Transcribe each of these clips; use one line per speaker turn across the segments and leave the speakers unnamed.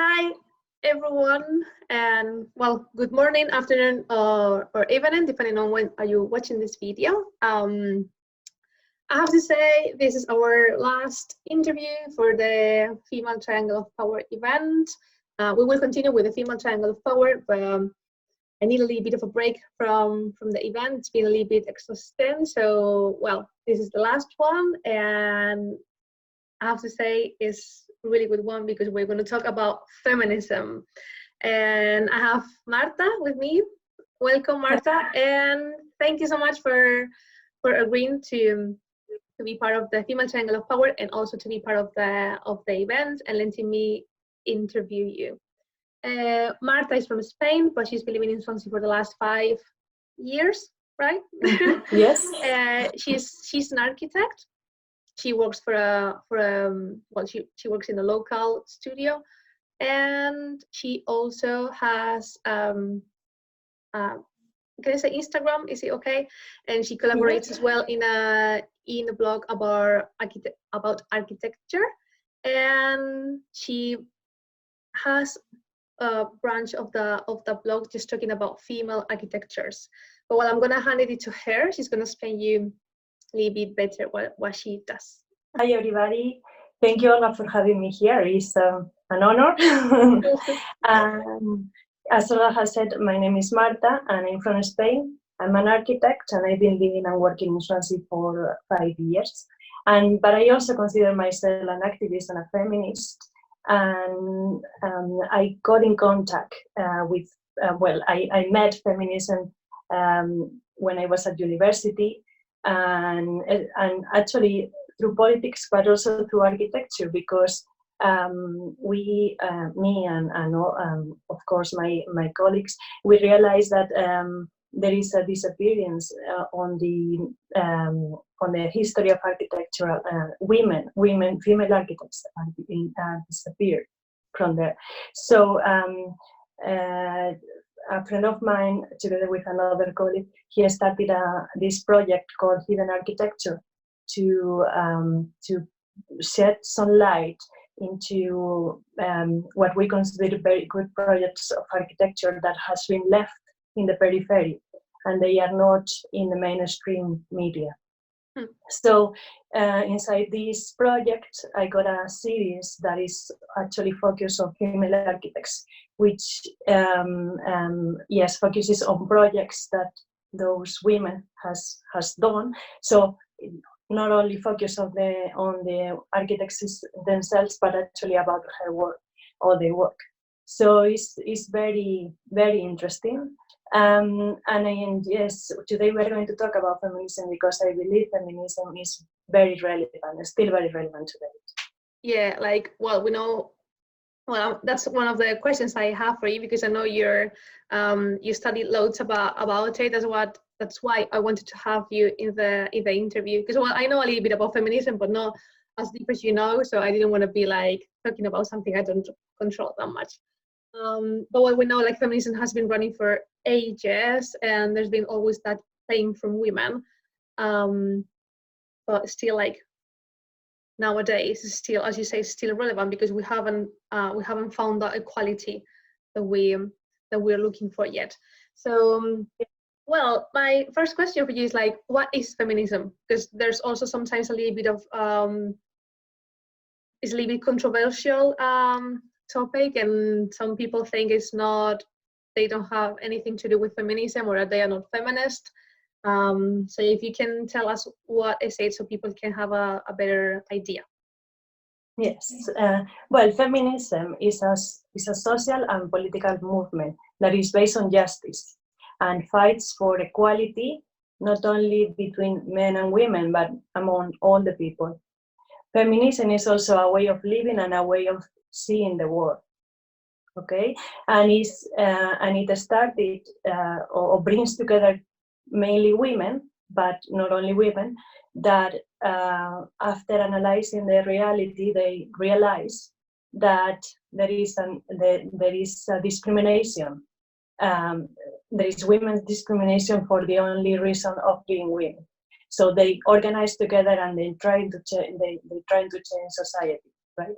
Hi, everyone, and well, good morning, afternoon, or evening, depending on when are you watching this video. I have to say this is our last interview for the Female Triangle of Power event. We will continue with the Female Triangle of Power, but I need a little bit of a break from the event. It's been a little bit exhausting, so well, this is the last one, and I have to say it's a really good one because we're going to talk about feminism. And I have Marta with me. Welcome, Marta, and thank you so much for agreeing to be part of the Female Triangle of Power and also to be part of the event and letting me interview you. Marta is from Spain, but she's been living in Swansea for the last 5 years, right?
Yes.
She's an architect. She works she works in a local studio, and she also has can I say Instagram? Is it okay? And she collaborates as well in a blog about architecture, and she has a branch of the blog just talking about female architectures. But I'm gonna hand it to her. She's gonna explain you a little bit better what she does.
Hi everybody, thank you Olga for having me here. It's an honor. As Olga has said, my name is Marta and I'm from Spain. I'm an architect and I've been living and working in Swansea for 5 years. But I also consider myself an activist and a feminist. And I got in contact with, I met feminism when I was at university. And actually through politics, but also through architecture, because me and of course my colleagues, we realized that there is a disappearance on the history of architecture. Female architects disappeared from there. So a friend of mine, together with another colleague, he started this project called Hidden Architecture to shed some light into what we consider very good projects of architecture that has been left in the periphery, and they are not in the mainstream media. So inside this project, I got a series that is actually focused on female architects, which focuses on projects that those women has done. So not only focus on the architects themselves, but actually about her work, all their work. So it's very, very interesting. Yes, today we're going to talk about feminism because I believe feminism is very relevant, still very relevant today.
Yeah, we know. Well, that's one of the questions I have for you because I know you studied loads about it. That's why I wanted to have you in the interview, because I know a little bit about feminism, but not as deep as you know. So I didn't want to be talking about something I don't control that much. But what we know, feminism has been running for ages, and there's been always that claim from women. But still, nowadays, still, as you say, still relevant because we haven't found that equality that we're looking for yet. So. Well, my first question for you is what is feminism? Because there's also sometimes a little bit of it's a little bit controversial topic, and some people think they don't have anything to do with feminism or that they are not feminist. So if you can tell us what is it, so people can have a better idea.
Yes, feminism is a social and political movement that is based on justice and fights for equality, not only between men and women, but among all the people. Feminism is also a way of living and a way of seeing the world. Okay, and it started or brings together mainly women, but not only women, that after analyzing the reality, they realize that there is a discrimination. There is women's discrimination for the only reason of being women. So they organize together and they trying to change society, right?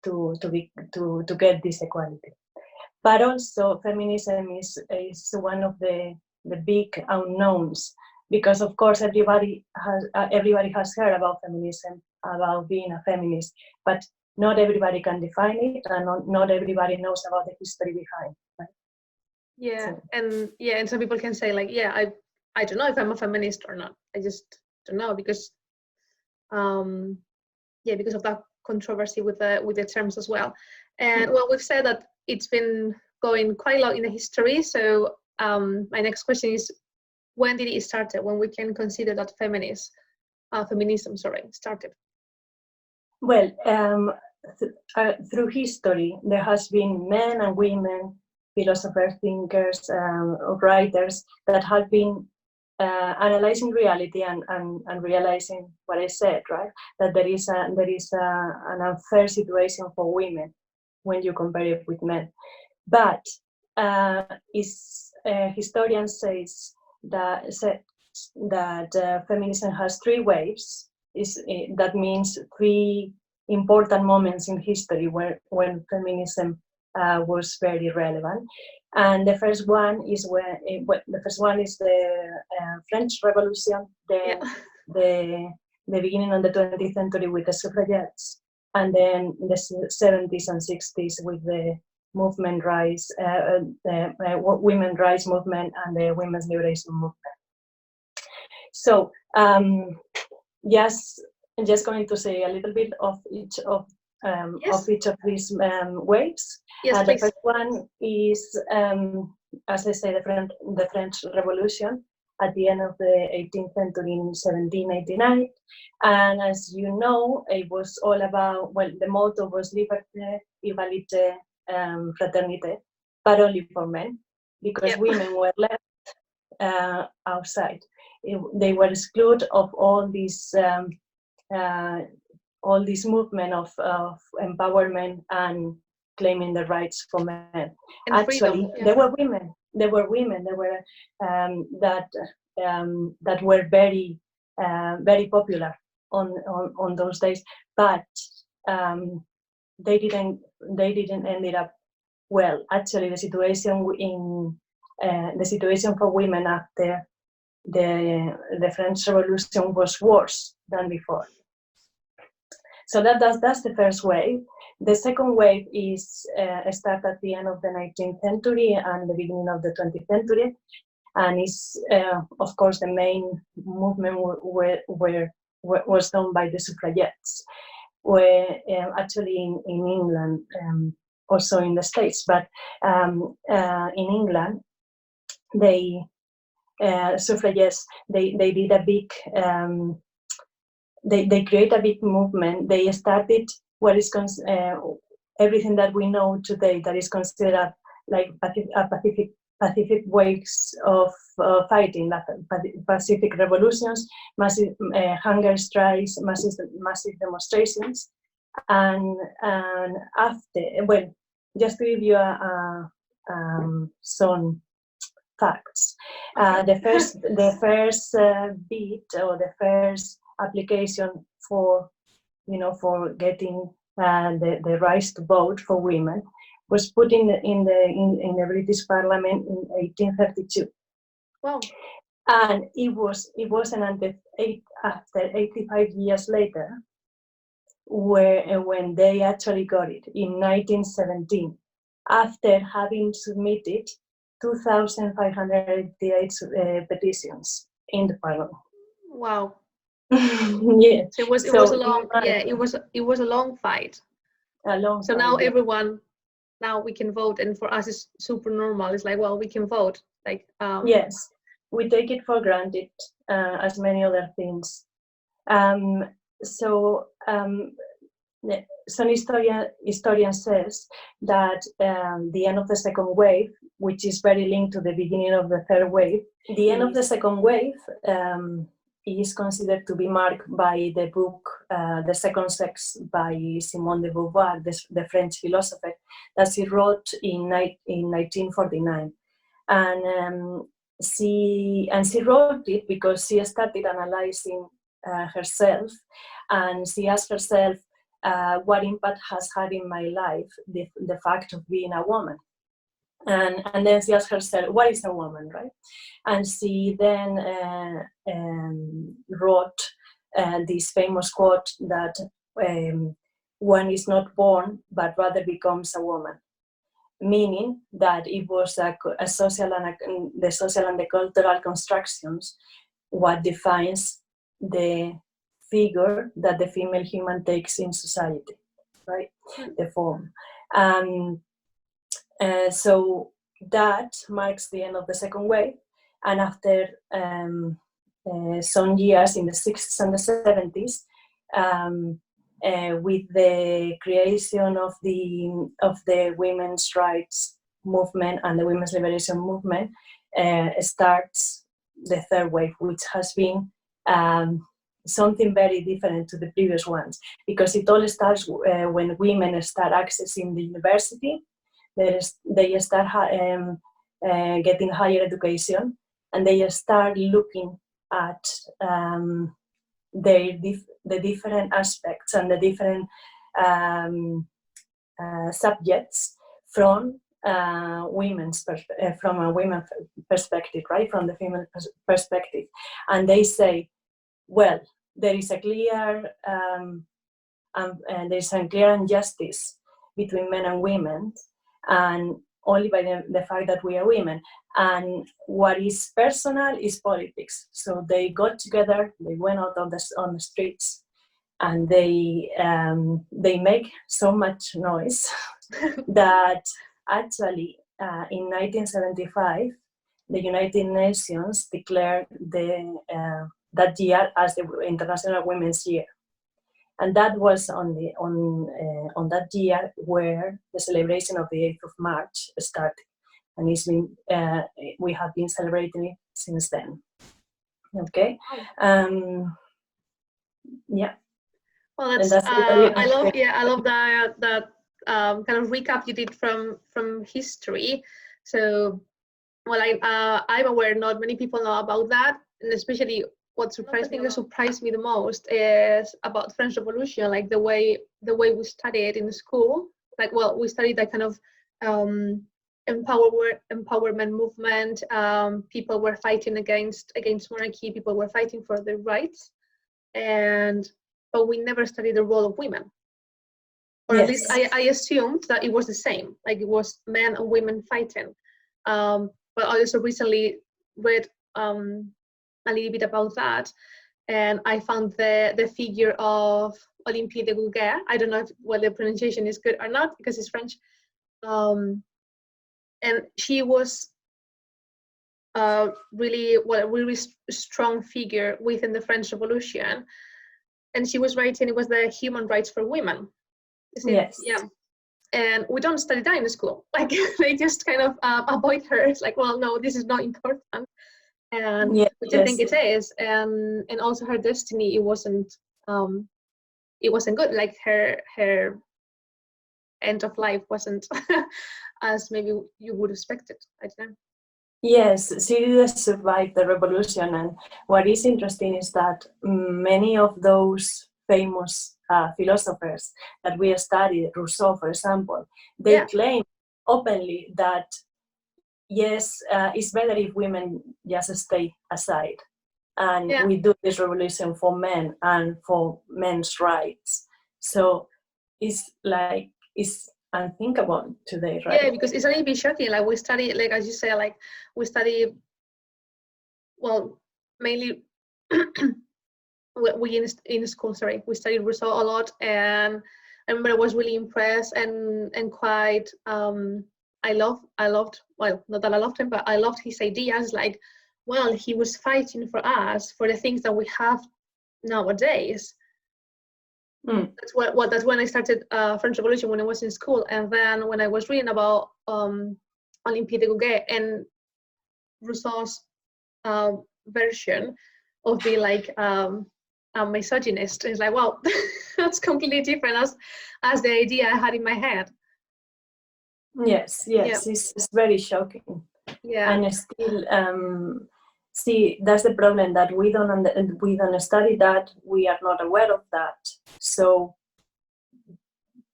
to get this equality. But also, feminism is one of the big unknowns, because of course everybody has heard about feminism, about being a feminist, but not everybody can define it, and not everybody knows about the history behind. Right?
Yeah, so. And some people can say like, yeah, I don't know if I'm a feminist or not. I just don't know, because because of that controversy with the terms as well. And well, we've said that it's been going quite a lot in the history. So my next question is, when did it start? When we can consider that feminism started?
Well, through history, there has been men and women, philosophers, thinkers, writers that have been analyzing reality and realizing what I said, right? That there is an unfair situation for women when you compare it with men. But historians says that feminism has three waves. That means three important moments in history when feminism was very relevant. And the first one is the French Revolution, the beginning of the 20th century with the suffragettes, and then the 70s and 60s with the movement rights, the women's rights movement and the women's liberation movement. So I'm just going to say a little bit of each of these waves.
Yes,
the first one is, as I say, the French Revolution at the end of the 18th century in 1789. And as you know, it was all about, well, the motto was liberté, égalité, fraternité, but only for men, because women were left outside. They were excluded of all this movement of empowerment and claiming the rights for men. And actually, freedom, there were women that were very popular on those days, but they didn't end up well. Actually, the situation for women after the French Revolution was worse than before. So that's the first wave. The second wave is start at the end of the 19th century and the beginning of the 20th century, and is of course the main movement was done by the suffragettes, where actually in England, also in the States, but in England, suffragettes they did a big. They create a big movement. They started what is everything that we know today that is considered like pacific ways of fighting, like Pacific revolutions, massive hunger strikes, massive demonstrations, and after, well, just to give you some facts, the first bid or the first application for getting the rights to vote for women was put in the British Parliament in 1832.
Wow!
And it wasn't until after 85 years later when they actually got it in 1917, after having submitted 2,588 petitions in the Parliament.
Wow.
Yeah.
So it was a long it was a long fight.
So
now everyone, now we can vote, and for us it's super normal. It's like, well, we can vote. Like
yes, we take it for granted, as many other things. Some historian says that the end of the second wave, which is very linked to the beginning of the third wave, the end of the second wave is considered to be marked by the book The Second Sex by Simone de Beauvoir, the French philosopher, that she wrote in 1949. And she wrote it because she started analyzing herself, and she asked herself, what impact has had in my life the fact of being a woman. And then she asked herself, what is a woman, right? And she then wrote this famous quote that one is not born, but rather becomes a woman. Meaning that it was a social and the social and the cultural constructions what defines the figure that the female human takes in society, right? The form. So that marks the end of the second wave, and after some years in the 60s and the 70s, with the creation of the women's rights movement and the women's liberation movement, starts the third wave, which has been something very different to the previous ones, because it all starts when women start accessing the university. They start getting higher education, and they start looking at the different aspects and the different subjects from from a women's perspective, right? From the female perspective, and they say, well, there is a clear injustice between men and women, and only by the fact that we are women. And what is personal is politics. So they got together, they went out on the streets, and they make so much noise that actually in 1975, the United Nations declared that year as the International Women's Year. And that was on that year where the celebration of the 8th of March started. And it's been, we have been celebrating it since then. Okay. Yeah.
Well, that's I love that kind of recap you did from history. So, well, I'm aware not many people know about that, and especially what surprised me the most is about French Revolution, like the way we studied in school. Like, well, we studied that kind of empowerment movement. People were fighting against monarchy. People were fighting for their rights, but we never studied the role of women. Or yes. At least I assumed that it was the same, like it was men and women fighting. But I also recently read a little bit about that, and I found the figure of Olympe de Gouges. I don't know whether the pronunciation is good or not because it's French. And she was really strong figure within the French Revolution, and she was writing it was the human rights for women.
Yes.
Yeah. And we don't study that in the school. Like they just kind of avoid her. It's like, well, no, this is not important. And which I think it is, and also her destiny, it wasn't good. Like her end of life wasn't as maybe you would expect it. I don't know.
Yes, she did survive the revolution, and what is interesting is that many of those famous philosophers that we studied, Rousseau, for example, they claim openly that yes, it's better if women just stay aside, and we do this revolution for men and for men's rights. So it's unthinkable today, right?
Yeah, because it's a little bit shocking. Like we study, like as you say, like we study, well, mainly we in school. Sorry, we studied Rousseau a lot, and I remember I was really impressed and quite. I loved, well, not that I loved him, but I loved his ideas. Like, well, he was fighting for us, for the things that we have nowadays. That's when I started French Revolution, when I was in school. And then when I was reading about Olympe de Gouges and Rousseau's version of the like misogynist, it's like, wow, that's completely different as the idea I had in my head.
Yes, it's very shocking.
Yeah,
and still, see, that's the problem, that we don't study that, we are not aware of that. So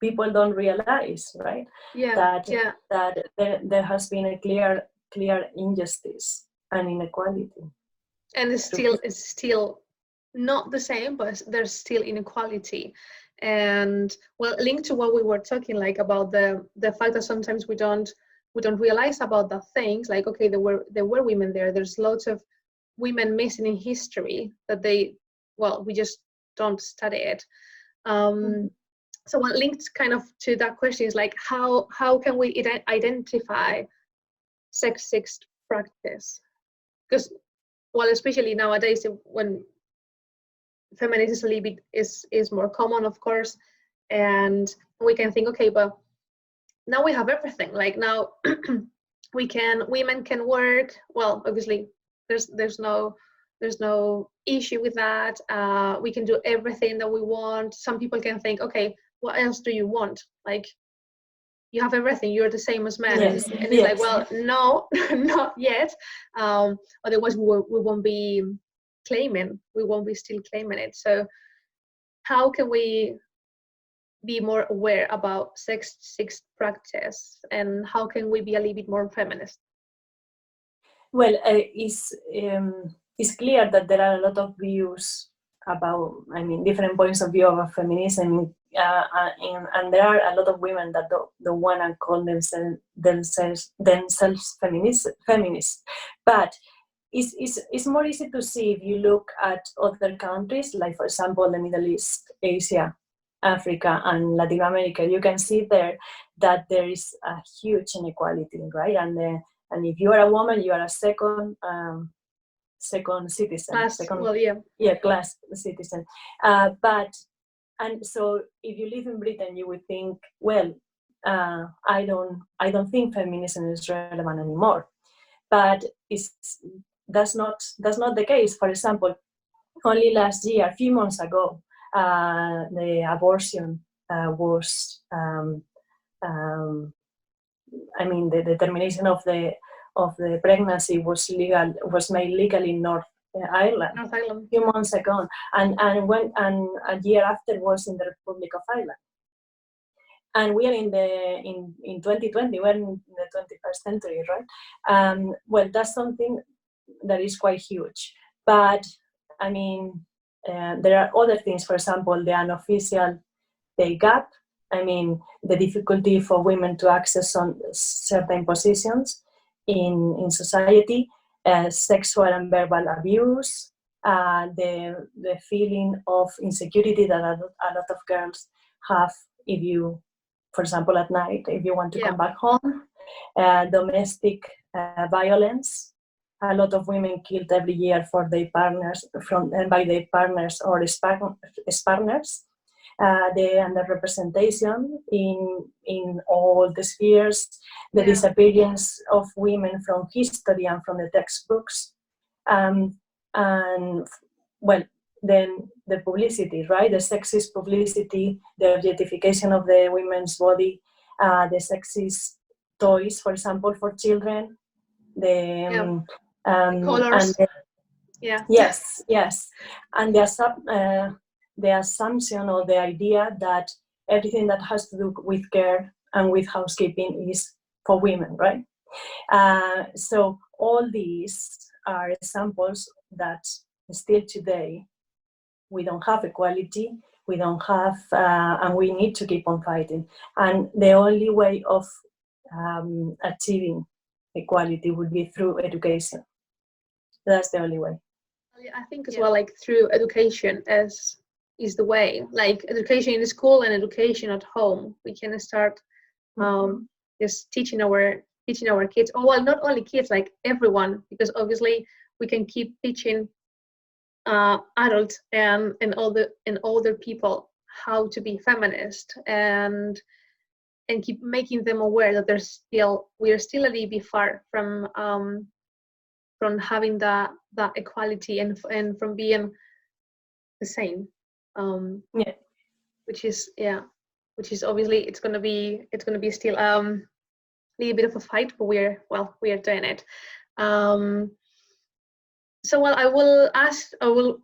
people don't realize, right? That there has been a clear injustice and inequality.
And it's still not the same, but there's still inequality. And well, linked to what we were talking like about the fact that sometimes we don't realize about the things like, okay, there were women there. There's lots of women missing in history that we just don't study it. So what linked kind of to that question is like, how can we identify sexist practice? Because, well, especially nowadays when feminism is more common, of course, and we can think, okay, but now we have everything. Like now women can work. Well, obviously there's no issue with that. We can do everything that we want. Some people can think, okay, what else do you want? Like, you have everything, you're the same as men.
Yes.
And it's like, well, no, not yet. Otherwise we won't be still claiming it. So how can we be more aware about sexist practice, and how can we be a little bit more feminist?
Well, it's clear that there are a lot of views about, different points of view of feminism, and there are a lot of women that don't want to call themselves feminists. But it's more easy to see if you look at other countries, like for example the Middle East, Asia, Africa, and Latin America. You can see there that there is a huge inequality, right? And if you are a woman, you are a second citizen. Class citizen. And so if you live in Britain, you would think, well, I don't think feminism is relevant anymore. But that's not the case. For example, only last year, a few months ago, the abortion was, the termination of the pregnancy was made legal in North Ireland a few months ago, and a year after was in the Republic of Ireland. And we are in 2020. We're in the 21st century, right? Well, that's something that is quite huge. But there are other things. For example, the unofficial pay gap. The difficulty for women to access on certain positions in society, sexual and verbal abuse, the feeling of insecurity that a lot of girls have if you, for example, at night, if you want to come back home, domestic violence. A lot of women killed every year for their partners by their partners or ex-partners. The underrepresentation in all the spheres, the disappearance of women from history and from the textbooks, and well, then the publicity, right? The sexist publicity, the objectification of the women's body, the sexist toys, for example, for children, the
colors.
Yes, and the assumption or the idea that everything that has to do with care and with housekeeping is for women, right? So all these are examples that still today we don't have equality, we don't have, and we need to keep on fighting. And the only way of achieving equality would be through education. That's the only way.
I think as well, like through education is the way. Like education in the school and education at home. We can start just teaching our kids. Oh, well, not only kids, like everyone, because obviously we can keep teaching adults and older people how to be feminist and keep making them aware that we are still a little bit far from having that equality and from being the same. Which is obviously it's gonna be still a little bit of a fight, but we are doing it. So well, I will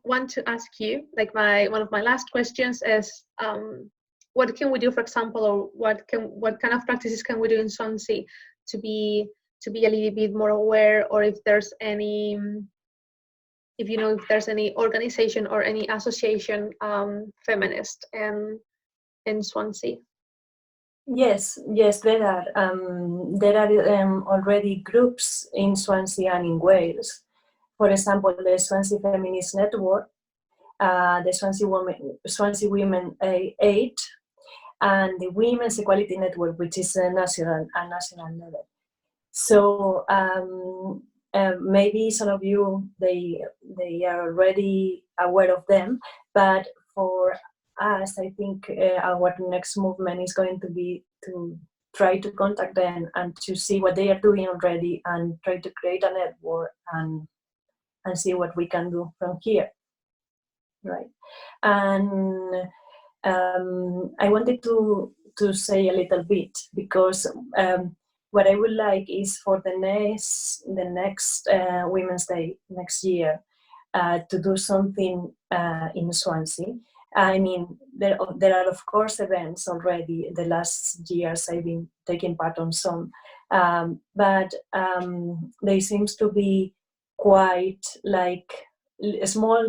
want to ask you, like one of my last questions is, what can we do, for example, or what kind of practices can we do in Swansea to be a little bit more aware, or if there's any, if you know, if there's any organization or any association feminist in Swansea.
Yes, there are. There are already groups in Swansea and in Wales. For example, the Swansea Feminist Network, the Swansea Women 8, and the Women's Equality Network, which is a national level. So maybe some of you they are already aware of them, but for us, I think our next movement is going to be to try to contact them and to see what they are doing already, and try to create a network and see what we can do from here, right? And I wanted to say a little bit, because what I would like is for the next Women's Day next year to do something in Swansea. I mean, there are of course events already. The last years I've been taking part on some, but they seems to be quite like small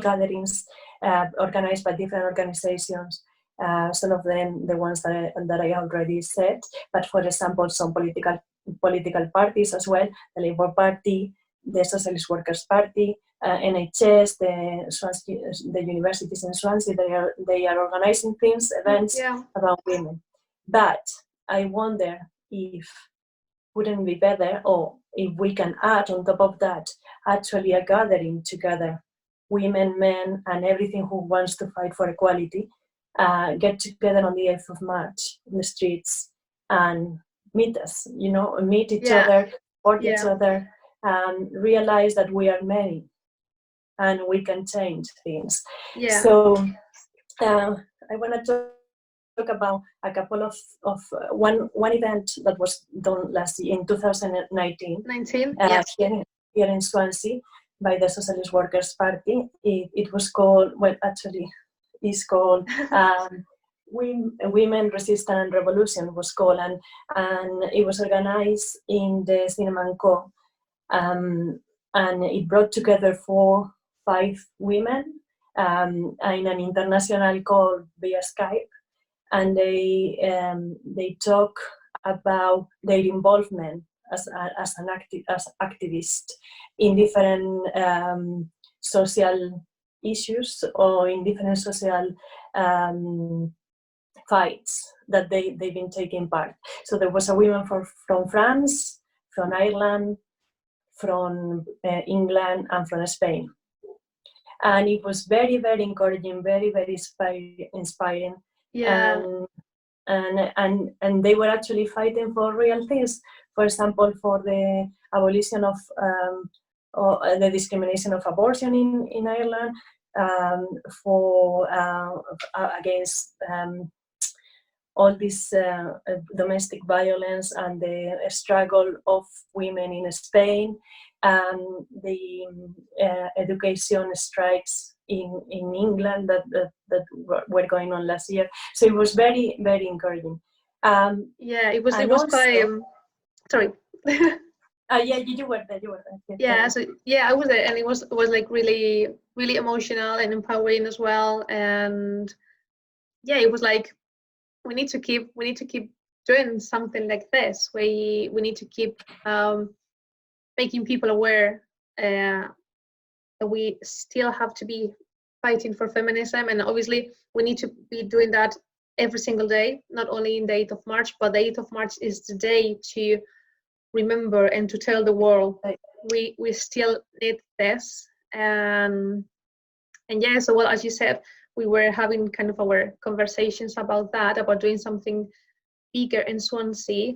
gatherings organized by different organizations. Some of them, the ones that I already said, but for example, some political parties as well, the Labour Party, the Socialist Workers' Party, NHS, the universities in Swansea, they are organizing things, events about women. But I wonder if wouldn't be better, or if we can add on top of that actually a gathering together, women, men, and everything who wants to fight for equality, get together on the 8th of March in the streets and meet us, meet each other, support each other, and realize that we are many and we can change things. So I want to talk about a couple of one event that was done last year in 2019 here in Swansea by the Socialist Workers' Party. It was called, well, actually it's called Women, Resistance and Revolution was called, and it was organized in the Cinema & Co. And it brought together 4-5 women in an international call via Skype, and they talk about their involvement as activists in different social issues, or in different social fights that they've been taking part. So there was a woman from France, from Ireland, from England, and from Spain. And it was very, very encouraging, very, very inspiring. And they were actually fighting for real things. For example, for the abolition of the discrimination of abortion in Ireland, for against all this domestic violence and the struggle of women in Spain, and the education strikes in England that were going on last year. So it was very, very encouraging.
It was also, quite. Sorry.
You were there.
I was there, and it was like really, really emotional and empowering as well. And it was like we need to keep doing something like this. We need to keep making people aware that we still have to be fighting for feminism, and obviously we need to be doing that every single day, not only in the 8th of March, but the 8th of March is the day to remember and to tell the world that we still need this. And so, well, as you said, we were having kind of our conversations about that, about doing something bigger in Swansea.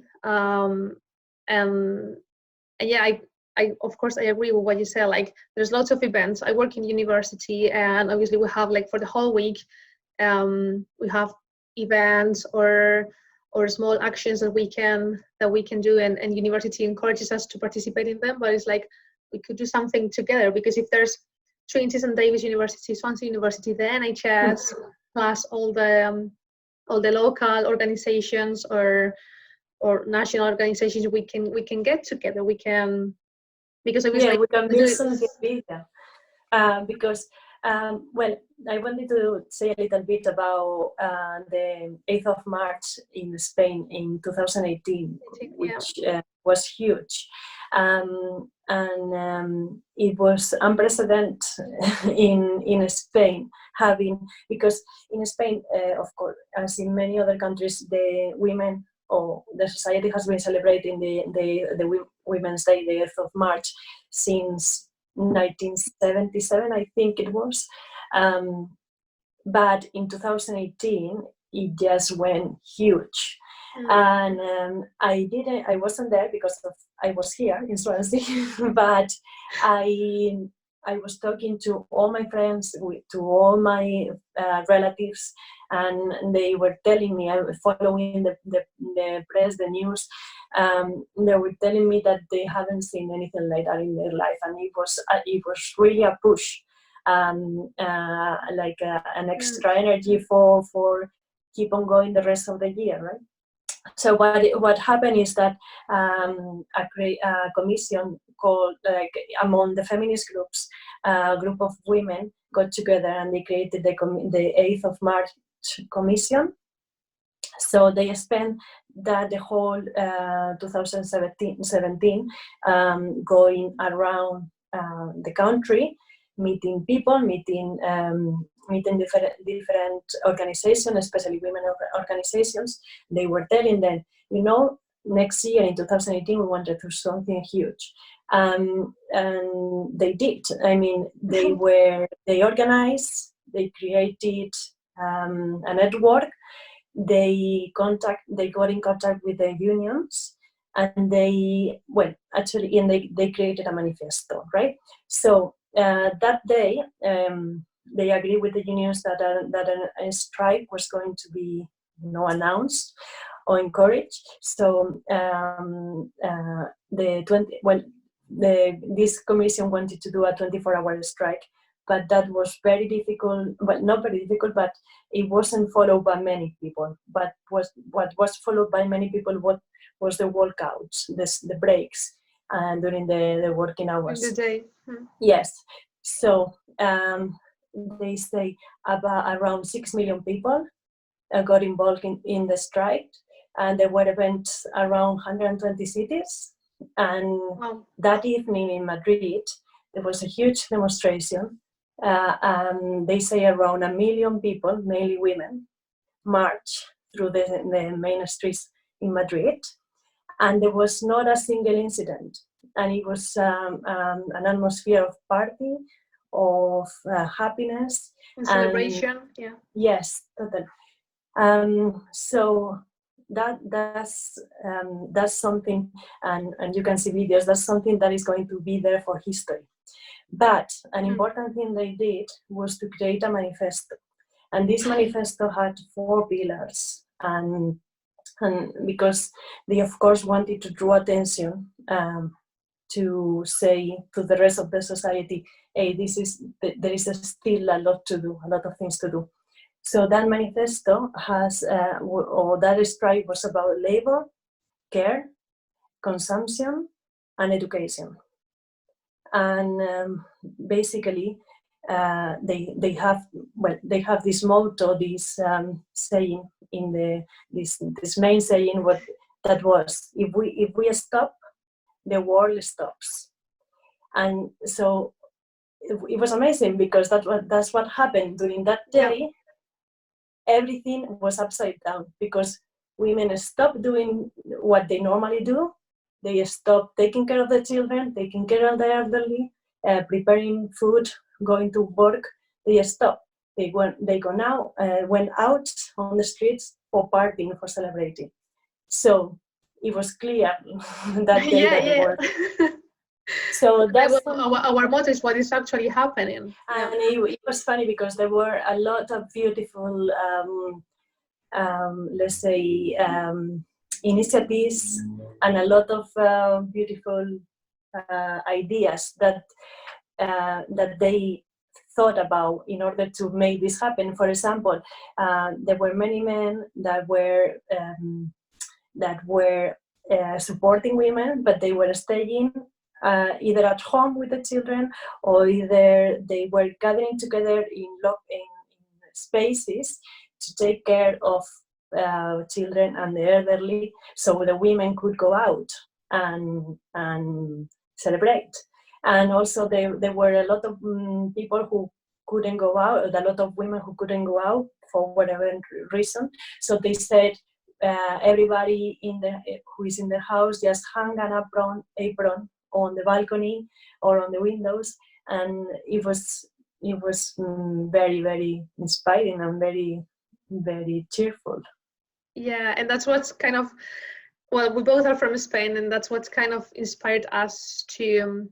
I of course I agree with what you said. Like, there's lots of events. I work in university, and obviously we have, like, for the whole week, we have events or small actions that we can do, and university encourages us to participate in them. But it's like we could do something together, because if there's Trinity St David's University, Swansea University, the NHS, plus all the local organizations or national organizations, we can get together. We can, because obviously
we can build something bigger. Because, well, I wanted to say a little bit about the 8th of March in Spain in 2018, which was huge. It was unprecedented in Spain, because in Spain, of course, as in many other countries, the women or the society has been celebrating the Women's Day, the 8th of March, since 1977, I think it was. But in 2018, it just went huge. And I wasn't there because I was here in Swansea, but I was talking to all my friends, to all my relatives, and they were telling me, I was following the press, the news, they were telling me that they haven't seen anything like that in their life, and it was really a push, like an extra energy for keep on going the rest of the year, right? So what happened is that a commission called, like, among the feminist groups, a group of women got together and they created the 8th of March Commission. So they spent the whole 2017 going around the country, meeting people, meeting different organizations, especially women organizations. They were telling them, next year in 2018 we want to do something huge, and they did. I mean, they organized, they created a network. They got in contact with the unions, and they created a manifesto, right? So that day, they agreed with the unions that a strike was going to be, announced or encouraged. So this commission wanted to do a 24-hour strike, but that was very difficult. Well, not very difficult, but it wasn't followed by many people. But what was followed by many people was the walkouts, the breaks, during the working hours.
In the day.
Yes. So they say about around 6 million people got involved in the strike, and there were events around 120 cities. And that evening in Madrid, there was a huge demonstration. And they say around 1 million people, mainly women, marched through the main streets in Madrid, and there was not a single incident. And it was an atmosphere of party, of happiness
and celebration.
Yes, totally. So that's something, and you can see videos. That's something that is going to be there for history. But an important thing they did was to create a manifesto, and this manifesto had 4 pillars, and because they of course wanted to draw attention to say to the rest of the society, hey, there is still a lot to do, a lot of things to do. So that manifesto has, or that strike was about labor, care, consumption, and education. And basically, they have this motto, this saying in this main saying, that was, if we stop, the world stops. And so it was amazing, because that's what happened during that day.
Yeah.
Everything was upside down, because women stopped doing what they normally do. They stopped taking care of the children, taking care of the elderly, preparing food, going to work. They stopped. They went out on the streets for partying, for celebrating. So it was clear that day that the world. So that's
our motto is what is actually happening.
And it was funny, because there were a lot of beautiful, let's say, initiatives, and a lot of beautiful ideas that they thought about in order to make this happen. For example, there were many men that were supporting women, but they were staying either at home with the children, or either they were gathering together in spaces to take care of children and the elderly, so the women could go out and celebrate. And also there were a lot of people who couldn't go out, a lot of women who couldn't go out for whatever reason. So they said, everybody who is in the house just hang an apron on the balcony or on the windows, and it was very, very inspiring and very, very cheerful.
Yeah, and that's what's kind of, well, we both are from Spain, and that's what's kind of inspired us to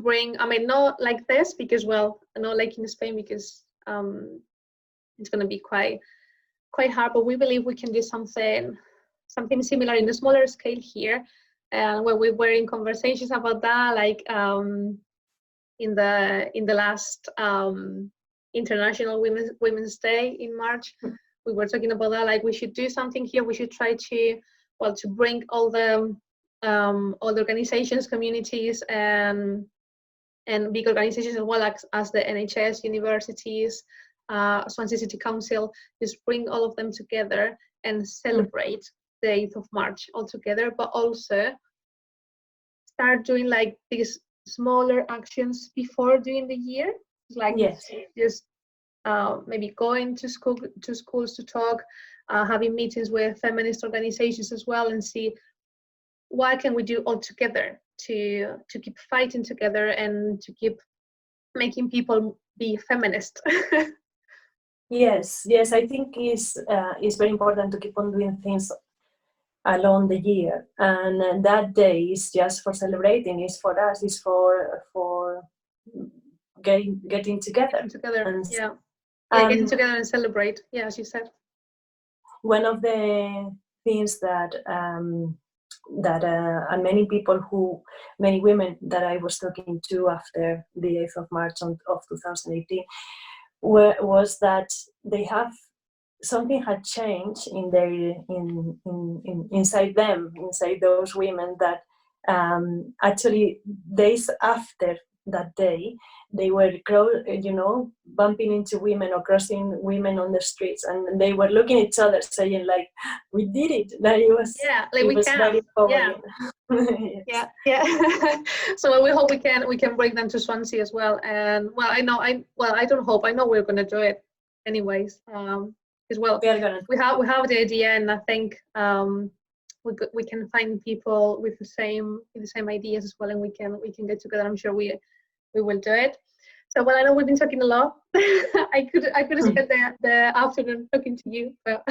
bring, I mean, not like this, because, well, not like in Spain, because it's going to be quite hard, but we believe we can do something similar in a smaller scale here. And when we were in conversations about that, like in the last International Women's Day in March, we were talking about that, like we should do something here. We should try to bring all the organizations, communities, and big organizations, as well as the NHS, universities, Swansea City Council, just bring all of them together and celebrate the 8th of March all together, but also start doing like these smaller actions before during the year, like just maybe going to schools to talk, having meetings with feminist organizations as well, and see what can we do all together to keep fighting together and to keep making people be feminist.
Yes, I think it's very important to keep on doing things along the year, and that day is just for celebrating. It's for us. It's for getting together.
Getting together and celebrate. Yeah, as you said.
One of the things that and many women that I was talking to after the 8th of March of 2018 was that they have something had changed in their inside those women, that actually days after that day they were bumping into women or crossing women on the streets, and they were looking at each other saying like, we did it. Like it was very empowering.
Yeah. So we hope we can bring them to Swansea as well. And well, I know we're going to do it anyways, as well. We have the idea, and I think we can find people with the same ideas as well, and we can get together. I'm sure we will do it. So, well, I know we've been talking a lot. I could spend the afternoon talking to you, but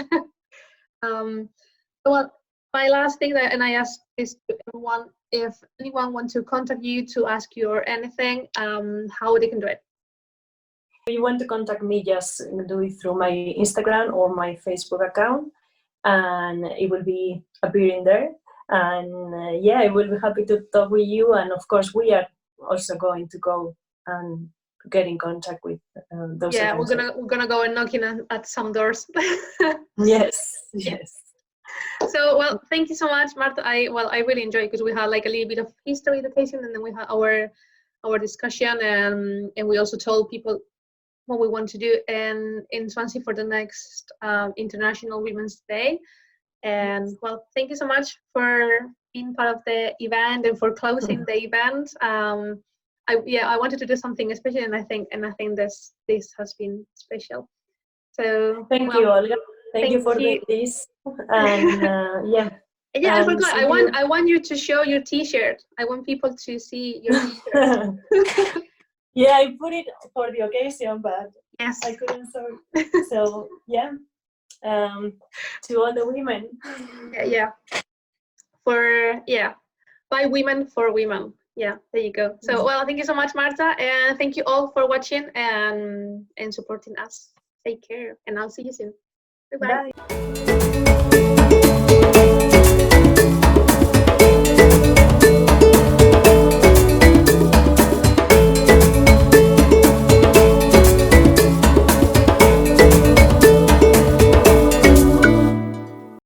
well, my last thing and I ask this to everyone: if anyone wants to contact you to ask you or anything, how they can do it.
If you want to contact me, just do it through my Instagram or my Facebook account, and it will be appearing there. And I will be happy to talk with you. And of course, we are also going to go and get in contact with those. Yeah,
we're gonna go and knocking at some doors.
Yes.
So, well, thank you so much, Marta. I really enjoyed, because we had like a little bit of history education, and then we had our discussion, and we also told people what we want to do in Swansea for the next International Women's Day. And well, thank you so much for being part of the event and for closing the event. I wanted to do something special, and I think this has been special. So
thank you, Olga. Thank you for doing this. And
I forgot. I want you to show your T-shirt. I want people to see your T-shirt.
Yeah, I put it for the occasion, but
yes,
I couldn't. So yeah. To all the women.
By women for women. Yeah, there you go. So, well, thank you so much, Marta, and thank you all for watching and supporting us. Take care, and I'll see you soon. Goodbye.
Bye.